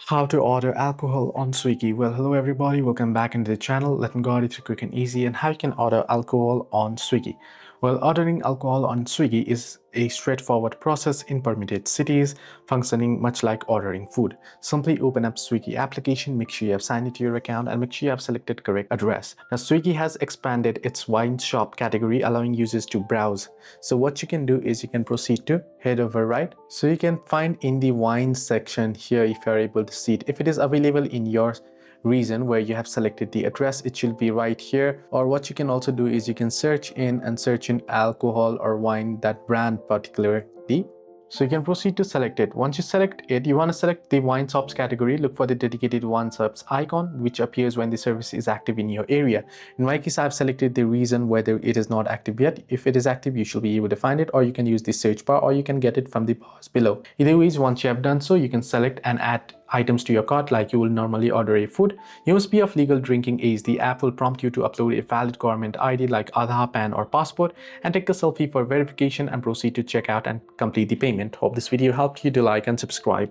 How to order alcohol on Swiggy. Well, hello everybody, welcome back into the channel. Let me guide you through quick and easy and how you can order alcohol on Swiggy. Well, ordering alcohol on Swiggy is a straightforward process in permitted cities, functioning much like ordering food. Simply open up Swiggy application, make sure you have signed into your account and make sure you have selected correct address. Now, Swiggy has expanded its wine shop category, allowing users to browse. So what you can do is you can proceed to head over right. So you can find in the wine section here, if you're able to see it, if it is available in your region where you have selected the address, it should be right here. Or what you can also do is you can search in alcohol or wine, that brand particularly. So you can proceed to select it. Once you select it, you want to select the wine shops category. Look for the dedicated wine shops icon, which appears when the service is active in your area. In my case, I've selected the reason whether it is not active yet. If it is active, you should be able to find it, or you can use the search bar, or you can get it from the bars below. Either ways, once you have done so, you can select and add items to your cart like you will normally order a food. You must be of legal drinking age. The app will prompt you to upload a valid government ID like Aadhaar, PAN or passport and take a selfie for verification and proceed to checkout and complete the payment. Hope this video helped you. Do like and subscribe.